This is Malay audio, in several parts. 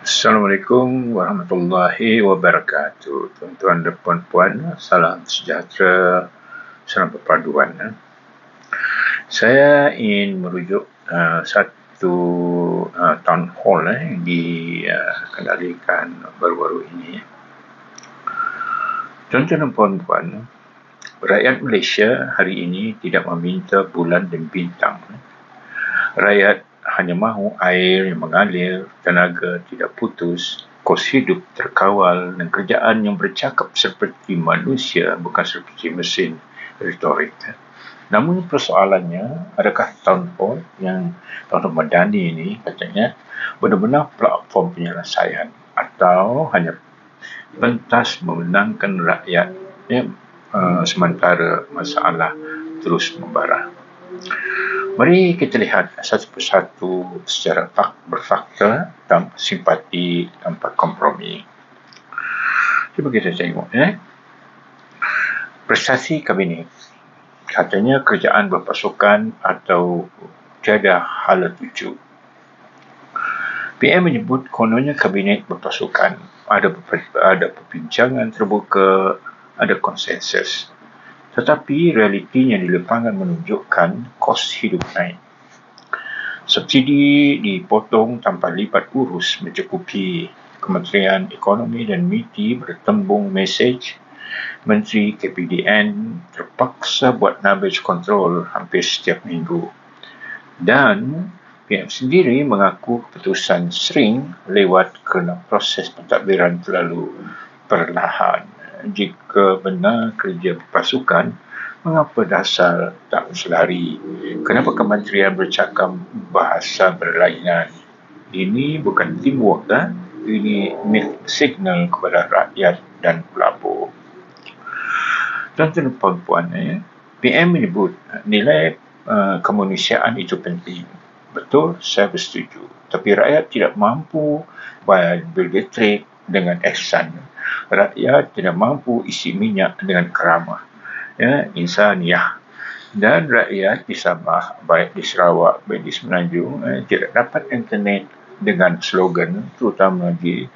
Assalamualaikum warahmatullahi wabarakatuh. Tuan-tuan dan puan-puan, salam sejahtera, salam perpaduan. Saya ingin merujuk satu town hall yang dikendalikan baru-baru ini. Tuan-tuan dan puan-puan, rakyat Malaysia hari ini tidak meminta bulan dan bintang. Rakyat hanya mahu air yang mengalir, tenaga tidak putus, kos hidup terkawal dan kerjaan yang bercakap seperti manusia bukan seperti mesin retorik. Namun persoalannya, adakah town hall yang Town Hall Madani ini katanya benar-benar platform penyelesaian atau hanya pentas memenangkan rakyat sementara masalah terus membara. Mari kita lihat satu persatu secara berfakta, tanpa simpati, tanpa kompromi. Cuba kita tengok. Prestasi kabinet. Katanya kerjaan berpasukan atau tiada hala tuju. PM menyebut kononnya kabinet berpasukan. Ada perbincangan terbuka, ada konsensus. Tetapi realitinya di lapangan menunjukkan kos hidup naik. Subsidi dipotong tanpa libat urus mencukupi. Kementerian Ekonomi dan MITI bertembung mesej. Menteri KPDN terpaksa buat nabij kontrol hampir setiap minggu. Dan PM sendiri mengaku keputusan sering lewat kerana proses pentadbiran terlalu perlahan. Jika benar kerja berpasukan, mengapa dasar tak selari? Kenapa kementerian bercakap bahasa berlainan? Ini bukan teamwork, ini signal kepada rakyat dan pelabur. Tuan-tuan dan puan-puan, PM menyebut nilai kemanusiaan itu penting. Betul, saya bersetuju. Tapi rakyat tidak mampu bayar bil listrik dengan ihsan. Rakyat tidak mampu isi minyak dengan keramah. Insaniah. Dan rakyat di Sabah, baik di Sarawak, baik di Semenanjung, tidak dapat internet dengan slogan, terutama di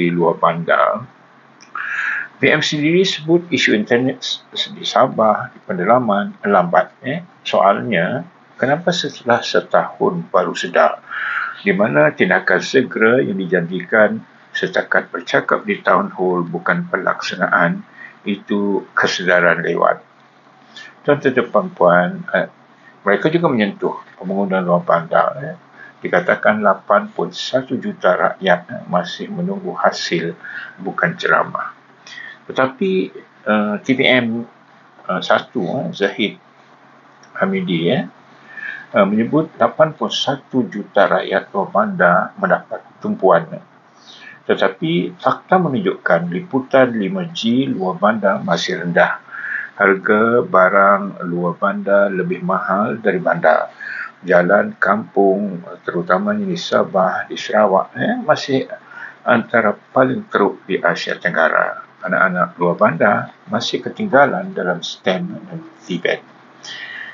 luar bandar. PM sendiri sebut isu internet di Sabah, di pedalaman, lambat. Soalnya, kenapa setelah setahun baru sedar? Di mana tindakan segera yang dijanjikan setakat bercakap di town hall bukan pelaksanaan, itu kesedaran lewat. Tuan-tuan dan puan-puan, mereka juga menyentuh pembangunan luar bandar. Dikatakan 8.1 juta rakyat masih menunggu hasil, bukan ceramah. Tetapi TPM 1 Zahid Hamidi menyebut 8.1 juta rakyat luar bandar mendapat tumpuan. Tetapi fakta menunjukkan liputan 5G luar bandar masih rendah. Harga barang luar bandar lebih mahal dari bandar. Jalan kampung, terutamanya di Sabah, di Sarawak, masih antara paling teruk di Asia Tenggara. Anak-anak luar bandar masih ketinggalan dalam STEM dan TVET.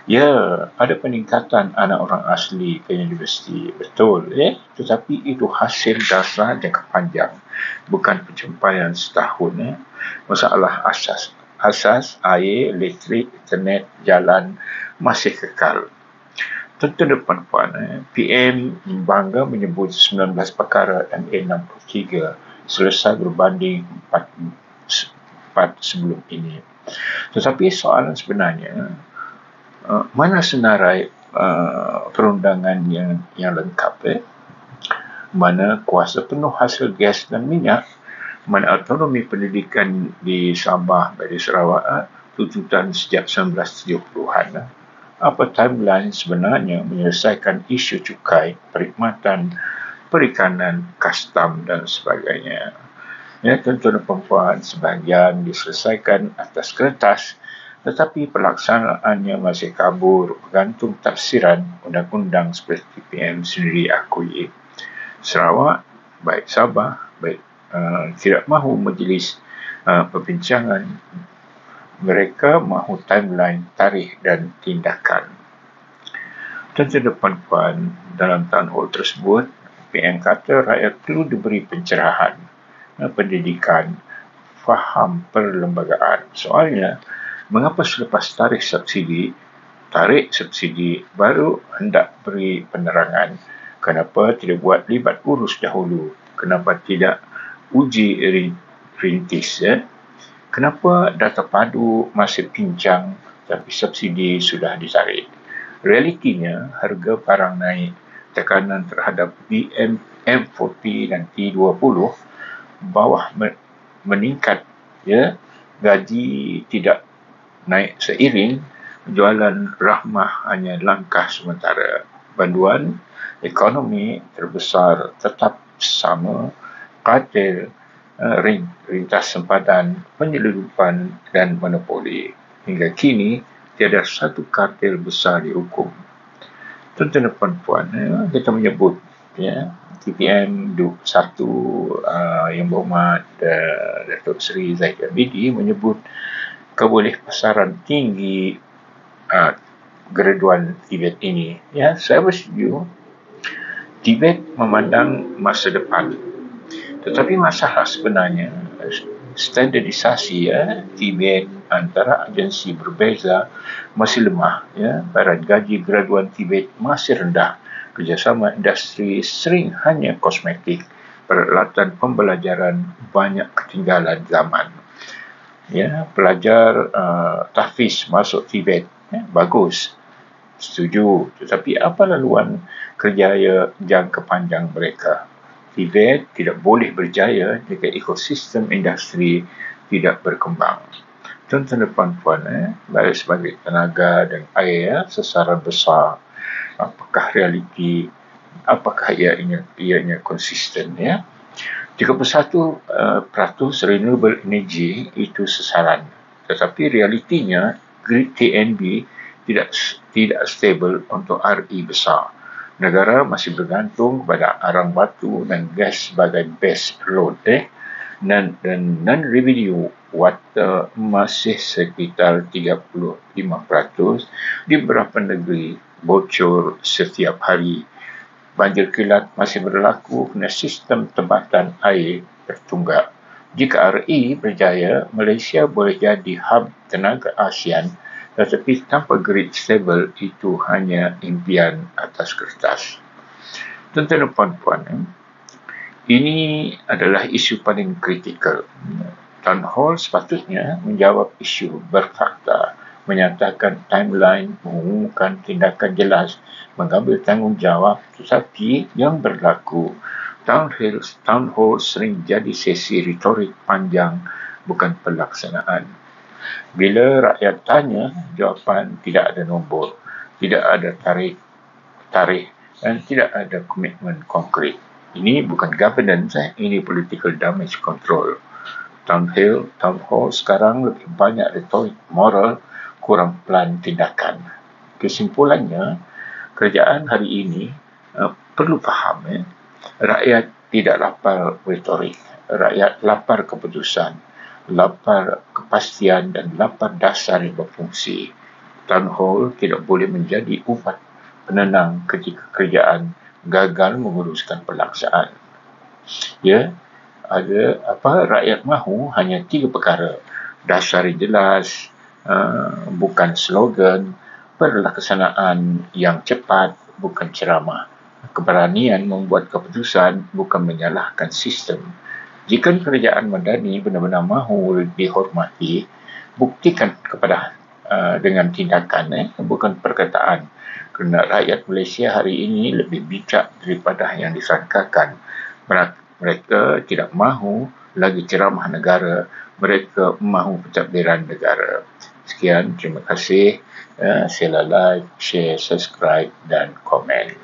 Ya, ada peningkatan anak orang asli ke universiti, betul. Tetapi itu hasil dasar jangka panjang, bukan pencapaian setahun. Masalah asas air, elektrik, internet, jalan masih kekal. Tuan-tuan dan puan-puan, PM bangga menyebut 19 perkara MA63 selesai berbanding 4 sebelum ini. Tetapi soalan sebenarnya, mana senarai perundangan yang lengkap? Mana kuasa penuh hasil gas dan minyak? Mana autonomi pendidikan di Sabah dan di Sarawak tuntutan sejak 1970-an? Apa timeline sebenarnya menyelesaikan isu cukai, perkhidmatan, perikanan, kastam dan sebagainya? Tuan-tuan dan puan-puan, sebahagian diselesaikan atas kertas, tetapi pelaksanaannya masih kabur bergantung tafsiran undang-undang seperti PM sendiri akui. Sarawak, baik Sabah, baik tidak mahu majlis perbincangan. Mereka mahu timeline, tarikh dan tindakan. Tuan-tuan dan puan-puan, dalam town hall tersebut, TPN kata rakyat perlu diberi pencerahan, pendidikan, faham perlembagaan. Soalnya, mengapa selepas tarik subsidi baru hendak beri penerangan? Kenapa tidak buat libat urus dahulu? Kenapa tidak uji rintis? Kenapa data padu masih pincang tapi subsidi sudah ditarik? Realitinya, harga barang naik, tekanan terhadap M40 dan T20 bawah meningkat, gaji tidak naik seiring, jualan rahmah hanya langkah sementara. Bantuan ekonomi terbesar tetap sama, kartel, rintas sempadan, penyelundupan dan monopoli. Hingga kini, tiada satu kartel besar dihukum. Tuan-tuan dan puan-puan, kita menyebut TPN Duk 1 Yang Berhormat Datuk Seri Zahid Hamidi menyebut kebolehpasaran tinggi graduan Tibet ini. Saya bersetuju. Tibet memandang masa depan. Tetapi masalah sebenarnya standardisasi Tibet antara agensi berbeza masih lemah. Barat gaji graduan Tibet masih rendah. Kerjasama industri sering hanya kosmetik. Peralatan pembelajaran banyak ketinggalan zaman. Pelajar tahfiz masuk Tibet, bagus, setuju. Tetapi apa laluan kerjaya jangka panjang mereka? Tibet tidak boleh berjaya jika ekosistem industri tidak berkembang. Tuan-tuan dan puan-puan, sebagai tenaga dan air sesaran besar, apakah realiti, apakah ianya konsisten? 31% renewable energy itu sasaran. Tetapi realitinya, grid TNB tidak stabil untuk RE besar. Negara masih bergantung pada arang batu dan gas sebagai base load. Dan non-revenue water masih sekitar 35%. Di beberapa negeri bocor setiap hari. Banjir kilat masih berlaku kerana sistem tempatan air tertunggak. Jika RE berjaya, Malaysia boleh jadi hub tenaga ASEAN, tetapi tanpa grid stable itu hanya impian atas kertas. Tuan-tuan dan puan-puan, ini adalah isu paling kritikal. Town Hall sepatutnya menjawab isu berfakta, menyatakan timeline, mengumumkan tindakan jelas, mengambil tanggungjawab. Tetapi yang berlaku, Town Hall sering jadi sesi retorik panjang, bukan pelaksanaan. Bila rakyat tanya, jawapan tidak ada nombor, tidak ada tarikh dan tidak ada komitmen konkret. Ini bukan governance, ini political damage control. Town Hall sekarang lebih banyak retorik moral, kurang plan tindakan. Kesimpulannya, kerajaan hari ini perlu faham, rakyat tidak lapar retorik, rakyat lapar keputusan, lapar kepastian dan lapar dasar yang berfungsi. Town Hall tidak boleh menjadi ubat penenang ketika kerajaan gagal menguruskan pelaksanaan. Rakyat mahu hanya 3 perkara. Dasar yang jelas, bukan slogan, pelaksanaan yang cepat, bukan ceramah. Keberanian membuat keputusan, bukan menyalahkan sistem. Jika kerajaan madani benar-benar mahu dihormati, buktikan kepada dengan tindakan, bukan perkataan. Kerana rakyat Malaysia hari ini lebih bijak daripada yang disangkakan. Mereka tidak mahu lagi ceramah negara, mereka mahu pentadbiran negara. Sekian, terima kasih. Sila like, share, subscribe dan komen.